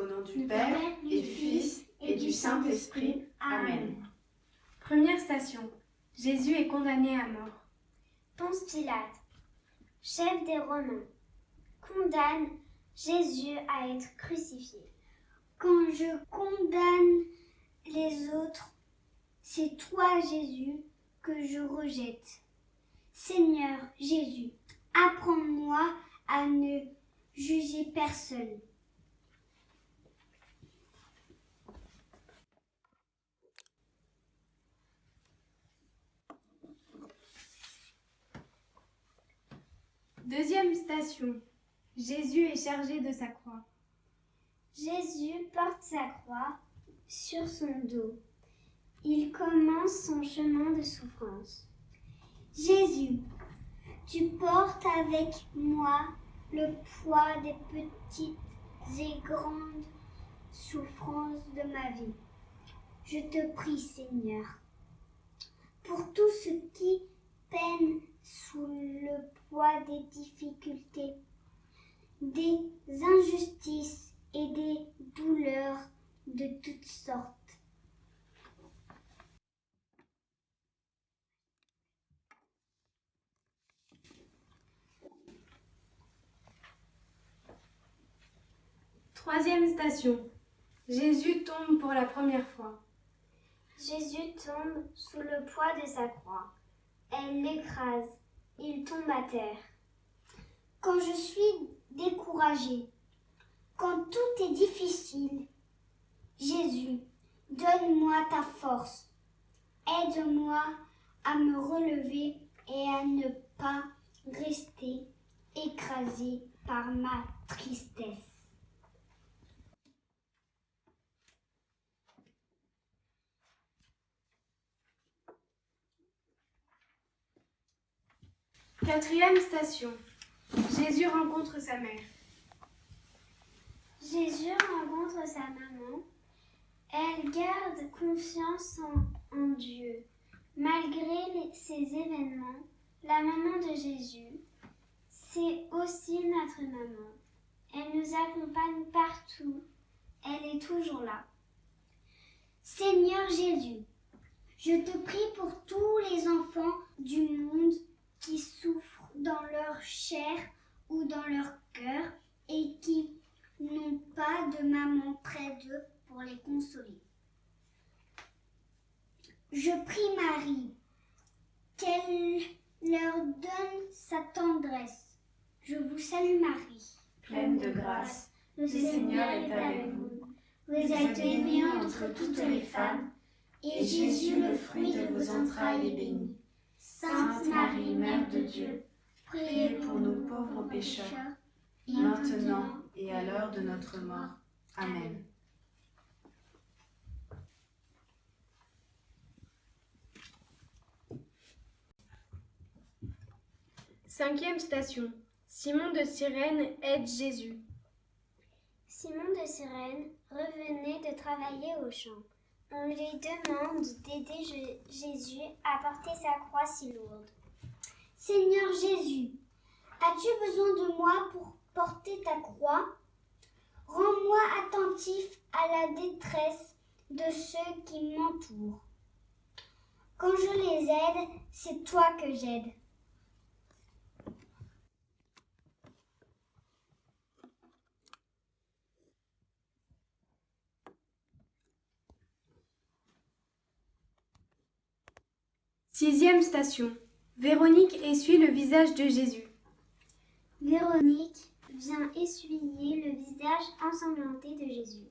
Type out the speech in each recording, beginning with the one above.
Au nom du Père, et du Fils, et du Saint-Esprit. Amen. Première station. Jésus est condamné à mort. Ponce Pilate, chef des Romains, condamne Jésus à être crucifié. Quand je condamne les autres, c'est toi, Jésus, que je rejette. Seigneur Jésus, apprends-moi à ne juger personne. Deuxième station. Jésus est chargé de sa croix. Jésus porte sa croix sur son dos. Il commence son chemin de souffrance. Jésus, tu portes avec moi le poids des petites et grandes souffrances de ma vie. Je te prie, Seigneur, pour tous ceux qui peinent sous le poids des difficultés, des injustices et des douleurs de toutes sortes. Troisième station. Jésus tombe pour la première fois. Jésus tombe sous le poids de sa croix. Elle l'écrase. Il tombe à terre. Quand je suis découragée, quand tout est difficile, Jésus, donne-moi ta force. Aide-moi à me relever et à ne pas rester écrasée par ma tristesse. Quatrième station. Jésus rencontre sa mère. Jésus rencontre sa maman. Elle garde confiance en Dieu. Malgré ces événements, la maman de Jésus, c'est aussi notre maman. Elle nous accompagne partout. Elle est toujours là. Seigneur Jésus, je te prie pour tous les enfants du monde qui souffrent dans leur chair ou dans leur cœur et qui n'ont pas de maman près d'eux pour les consoler. Je prie Marie qu'elle leur donne sa tendresse. Je vous salue Marie, Pleine de grâce, le Seigneur est avec vous. Vous êtes bénie entre toutes les femmes, et Jésus, le fruit de vos entrailles, est béni. Sainte Marie, Mère de Dieu, priez pour nous pauvres pécheurs, maintenant et à l'heure de notre mort. Amen. Cinquième station. Simon de Cyrène aide Jésus. Simon de Cyrène revenait de travailler au champ. On lui demande d'aider Jésus à porter sa croix si lourde. Seigneur Jésus, as-tu besoin de moi pour porter ta croix? Rends-moi attentif à la détresse de ceux qui m'entourent. Quand je les aide, c'est toi que j'aide. Sixième station. Véronique essuie le visage de Jésus. Véronique vient essuyer le visage ensanglanté de Jésus.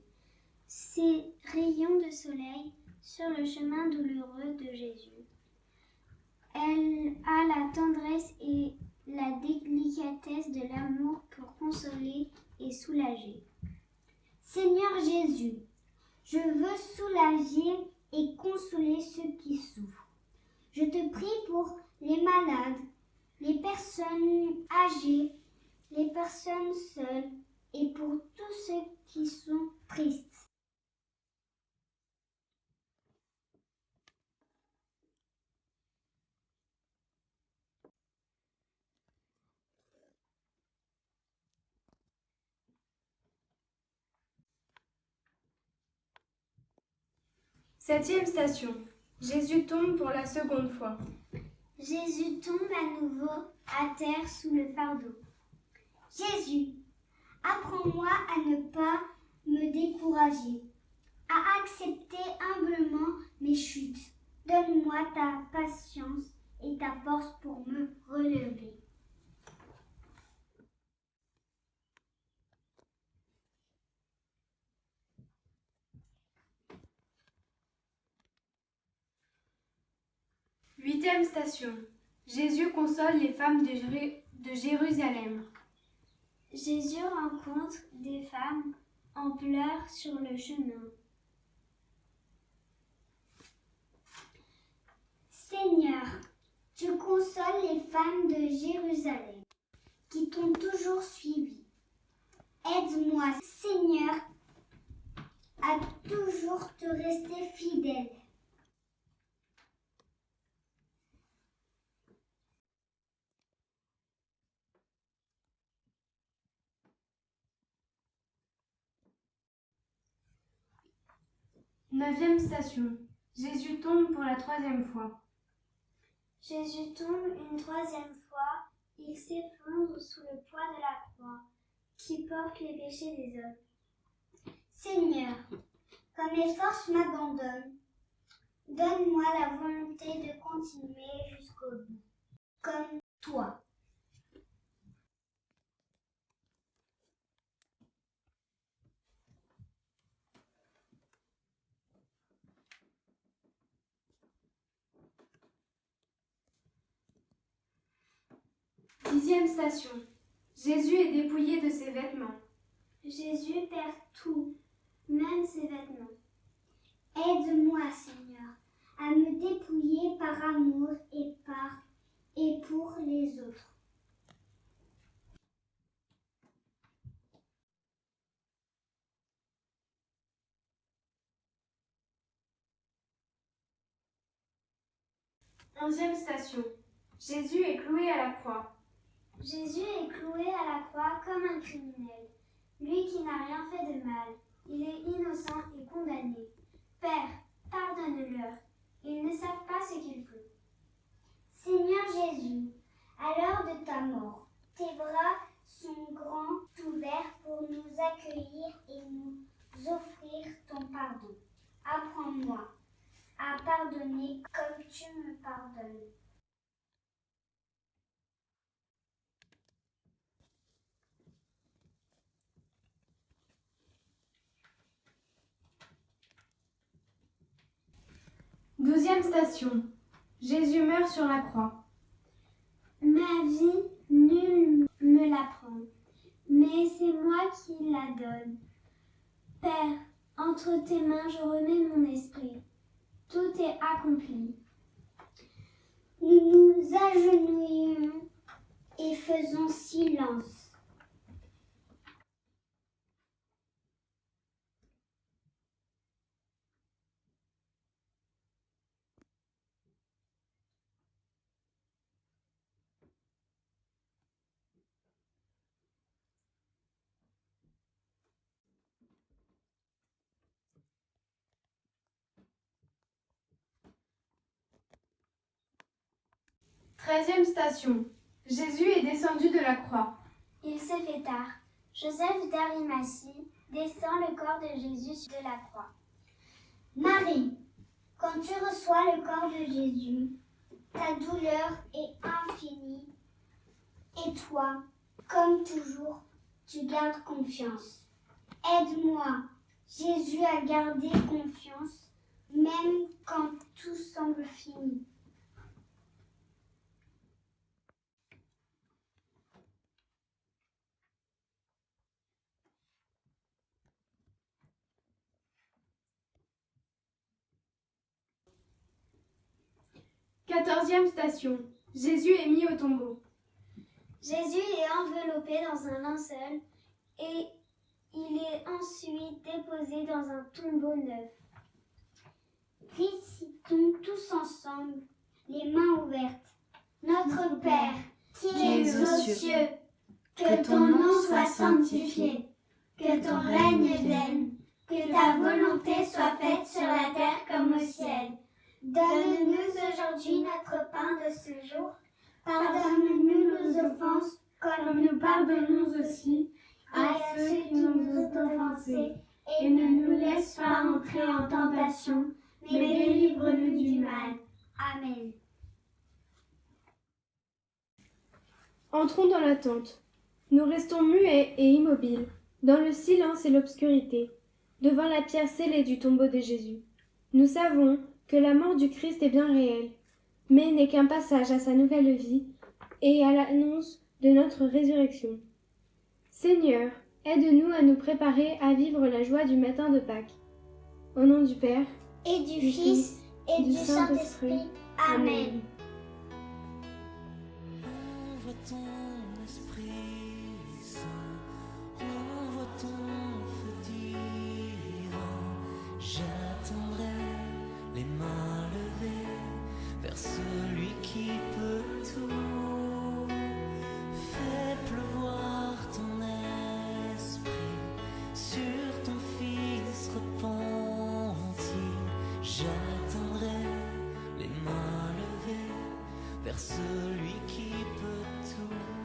Ses rayons de soleil sur le chemin douloureux de Jésus. Elle a la tendresse et la délicatesse de l'amour pour consoler et soulager. Seigneur Jésus, je veux soulager et consoler ceux qui souffrent. Je te prie pour les malades, les personnes âgées, les personnes seules et pour tous ceux qui sont tristes. Septième station. Jésus tombe pour la seconde fois. Jésus tombe à nouveau à terre sous le fardeau. Jésus, apprends-moi à ne pas me décourager, à accepter humblement mes chutes. Donne-moi ta patience et ta force pour me relever. Huitième station. Jésus console les femmes de Jérusalem. Jésus rencontre des femmes en pleurs sur le chemin. Seigneur, tu consoles les femmes de Jérusalem qui t'ont toujours suivi. Aide-moi, Seigneur, à toujours te rester fidèle. Neuvième station. Jésus tombe pour la troisième fois. Jésus tombe une troisième fois, il s'effondre sous le poids de la croix qui porte les péchés des hommes. Seigneur, quand mes forces m'abandonnent, donne-moi la volonté de continuer jusqu'au bout, comme toi. Dixième station. Jésus est dépouillé de ses vêtements. Jésus perd tout, même ses vêtements. Aide-moi, Seigneur, à me dépouiller par amour et pour les autres. Onzième station. Jésus est cloué à la croix. Jésus est cloué à la croix comme un criminel, lui qui n'a rien fait de mal. Il est innocent et condamné. Père, pardonne-leur, ils ne savent pas ce qu'ils font. Seigneur Jésus, à l'heure de ta mort, tes bras sont grands ouverts pour nous accueillir et nous offrir ton pardon. Apprends-moi à pardonner comme tu me pardonnes. Douzième station. Jésus meurt sur la croix. Ma vie, nul me la prend, mais c'est moi qui la donne. Père, entre tes mains je remets mon esprit. Tout est accompli. Nous nous agenouillons et faisons silence. Treizième station. Jésus est descendu de la croix. Il se fait tard. Joseph d'Arimathie descend le corps de Jésus de la croix. Marie, quand tu reçois le corps de Jésus, ta douleur est infinie. Et toi, comme toujours, tu gardes confiance. Aide-moi, Jésus, à garder confiance, même quand tout semble fini. Quatorzième station. Jésus est mis au tombeau. Jésus est enveloppé dans un linceul et il est ensuite déposé dans un tombeau neuf. Récitons tous ensemble, les mains ouvertes. Notre Père, qui es aux cieux, que ton nom soit sanctifié, que ton règne vienne, Que ta volonté soit faite sur la terre comme au ciel. Donne-nous aujourd'hui notre pain de ce jour. Pardonne-nous nos offenses, comme nous pardonnons aussi à ceux qui nous ont offensés. Et ne nous laisse pas entrer en tentation, mais délivre-nous du mal. Amen. Entrons dans la tente. Nous restons muets et immobiles, dans le silence et l'obscurité, devant la pierre scellée du tombeau de Jésus. Nous savons que la mort du Christ est bien réelle, mais n'est qu'un passage à sa nouvelle vie et à l'annonce de notre résurrection. Seigneur, aide-nous à nous préparer à vivre la joie du matin de Pâques. Au nom du Père, Et du Fils et du Saint-Esprit. Amen. Envoie ton Esprit Saint, envoie ton feu divin. J'attendrai les mains levées vers celui qui peut tout. Fais pleuvoir ton esprit sur ton Fils repenti. J'attendrai les mains levées vers celui qui peut tout.